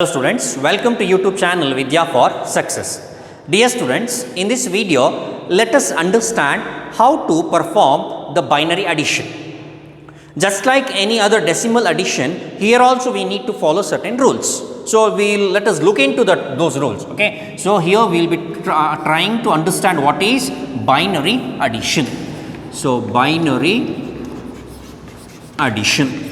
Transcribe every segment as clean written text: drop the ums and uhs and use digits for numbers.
Hello students, welcome to YouTube channel Vidya for Success. Dear students, in this video, let us understand how to perform the binary addition. Just like any other decimal addition, here also we need to follow certain rules. So let us look into those rules. Okay. So here we will be trying to understand what is binary addition. So binary addition.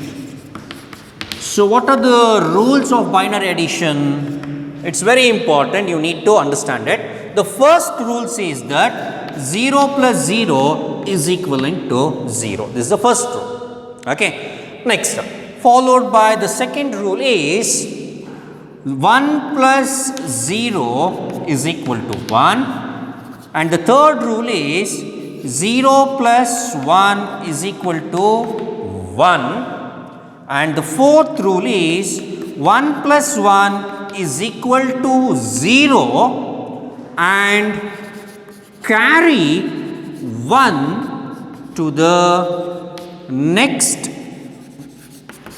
So what are the rules of binary addition? It's very important, you need to understand it. The first rule says that 0 plus 0 is equivalent to 0. This is the first rule. Okay. Next, followed by the second rule is 1 plus 0 is equal to 1. And the third rule is 0 plus 1 is equal to 1. And the fourth rule is 1 plus 1 is equal to 0 and carry 1 to the next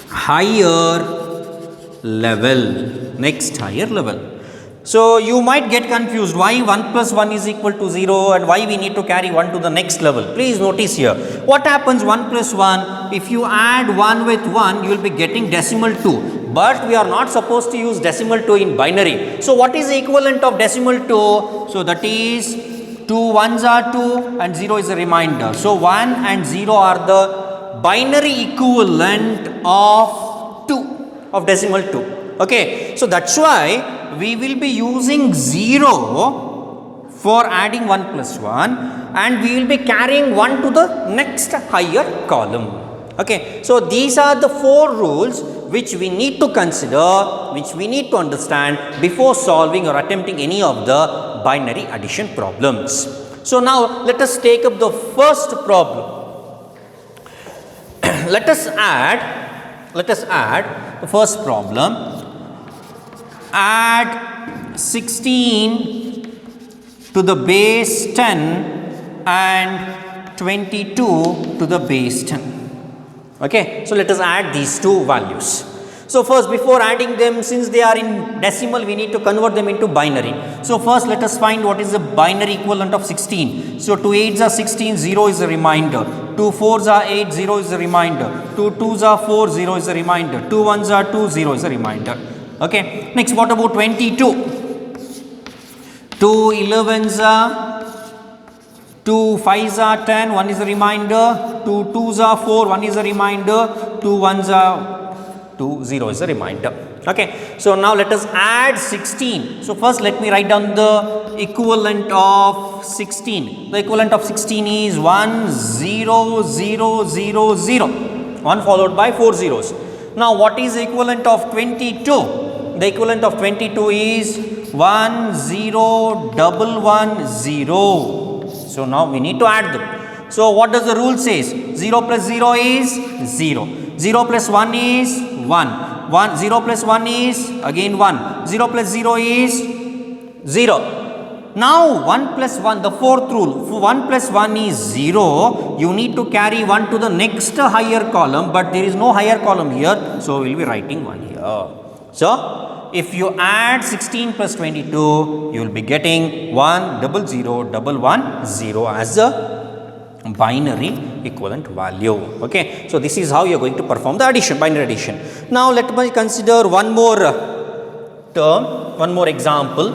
higher level. So you might get confused why 1 plus 1 is equal to 0 and why we need to carry 1 to the next level. Please notice here. What happens 1 plus 1? If you add 1 with 1, you will be getting decimal 2. But we are not supposed to use decimal 2 in binary. So what is the equivalent of decimal 2? So that is 2 1s are 2 and 0 is a remainder. So 1 and 0 are the binary equivalent of 2, of decimal 2. Okay. So that's why we will be using 0 for adding 1 plus 1 and we will be carrying 1 to the next higher column. Okay. So these are the 4 rules which we need to consider, which we need to understand before solving or attempting any of the binary addition problems. So now let us take up the first problem. Let us add the first problem. Add 16 to the base 10 and 22 to the base 10. Okay. So let us add these two values. So first, before adding them, since they are in decimal, we need to convert them into binary. So first let us find what is the binary equivalent of 16. So 2 8s are 16, 0 is a remainder. 2 4s are 8, 0 is a remainder. 2 2s are 4, 0 is a remainder. 2 1s are 2, 0 is a remainder. Okay. Next, what about 22? 2 11s are 2 5s are 10, 1 is a remainder. 2 2s are 4, 1 is a remainder. 2 1s are 2, 0 is a remainder. Okay. So now let us add 16. So first let me write down the equivalent of 16. The equivalent of 16 is 1 0 0 0 0. 1 followed by 4 zeros. Now what is the equivalent of 22? The equivalent of 22 is 1 0 1 1 0. So now we need to add them. So what does the rule says? 0 plus 0 is 0. 0 plus 1 is 1. 0 plus 1 is again 1. 0 plus 0 is 0. Now 1 plus 1, the fourth rule, 1 plus 1 is 0. You need to carry 1 to the next higher column, but there is no higher column here. So we will be writing 1 here. So if you add 16 plus 22, you will be getting 1 0 0 1 1 0 as the binary equivalent value. Okay. So this is how you are going to perform the addition, binary addition. Now let me consider one more term, one more example.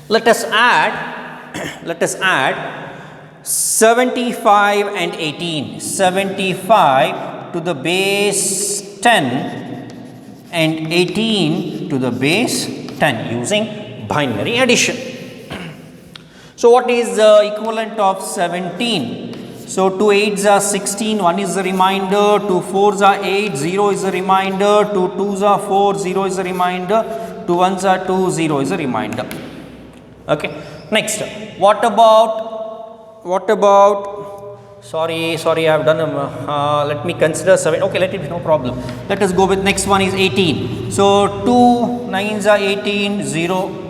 Let us add 75 and 18. 75 to the base 10 and 18 to the base 10 using binary addition. So what is the equivalent of 17? So 2 8s are 16, 1 is the remainder. 2 4s are 8, 0 is the remainder. 2 2s are 4, 0 is the remainder. 2 1s are 2, 0 is the remainder. Okay. Next, what about sorry I have done let me consider 7. Okay, let it be, no problem. Let us go with next one is 18. So 2 9s are 18, 0.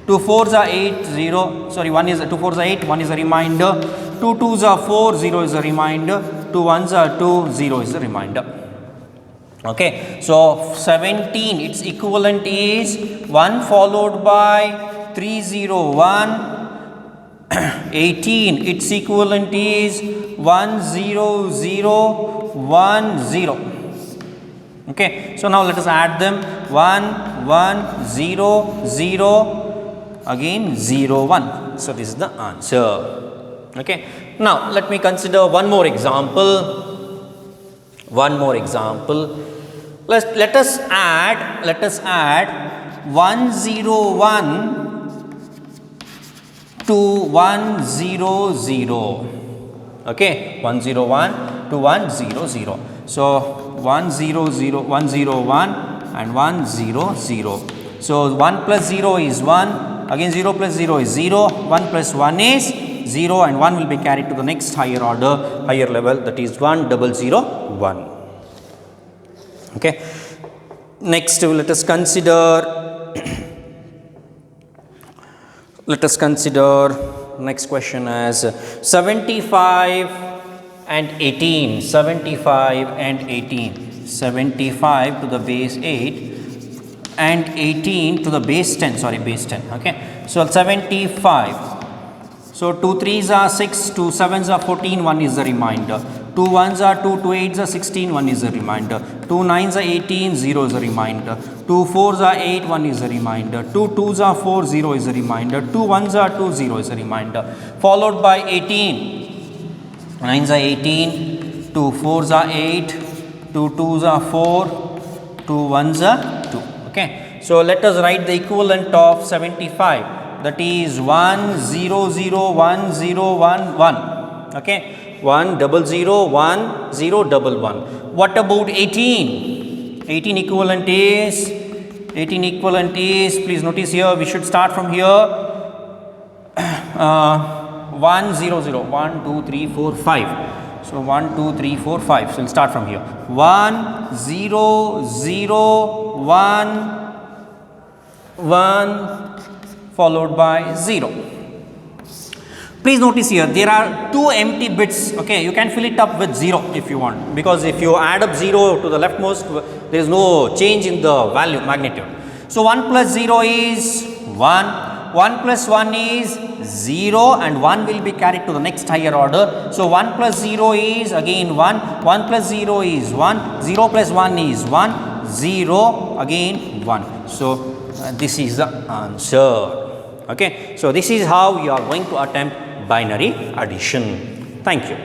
2 4s are 8, 0. Sorry, 2 4s are 8, 1 is a remainder. 2 2s are 4, 0 is a remainder. 2 1s are 2, 0 is a remainder. Okay, so 17, its equivalent is 1 followed by 301. 18, its equivalent is 10010. Okay, so now let us add them. 1100 again 01. So this is the answer. Okay, now let me consider one more example. Let us add 101 to 100. Okay, 101 to 100. So 101 and 100. So 1 plus 0 is 1, again 0 plus 0 is 0, 1 plus 1 is 0, and 1 will be carried to the next higher order, higher level, that is 1001. Okay, next let us consider next question as 75 and 18. 75 and 18. 75 to the base 8 and 18 to the base 10. Sorry, base 10. Okay, so 75. So 2 3s are 6, 2 7s are 14, 1 is the remainder. 2 1s are 2, 2 8s are 16, 1 is the remainder. 2 9s are 18, 0 is the remainder. 2 4s are 8, 1 is the remainder. 2 2s are 4, 0 is the remainder. 2 1s are 2, 0 is the remainder. Followed by 18. 9s are 18, 2 4s are 8, 2 2s are 4, 2 1s are 2. Okay, so let us write the equivalent of 75. That is 1001011. Okay, 1001011. What about 18? 18 equivalent is, please notice here, we should start from here. 100, 1 2 3 4 5. So 1 2 3 4 5. So we'll start from here. 1 followed by 0. Please notice here there are 2 empty bits. Okay, you can fill it up with 0 if you want, because if you add up 0 to the leftmost, there is no change in the value magnitude. So 1 plus 0 is 1, 1 plus 1 is 0, and 1 will be carried to the next higher order. So 1 plus 0 is again 1, 1 plus 0 is 1, 0 plus 1 is 1, 0 again 1. So this is the answer. Okay, so this is how you are going to attempt binary addition. Thank you.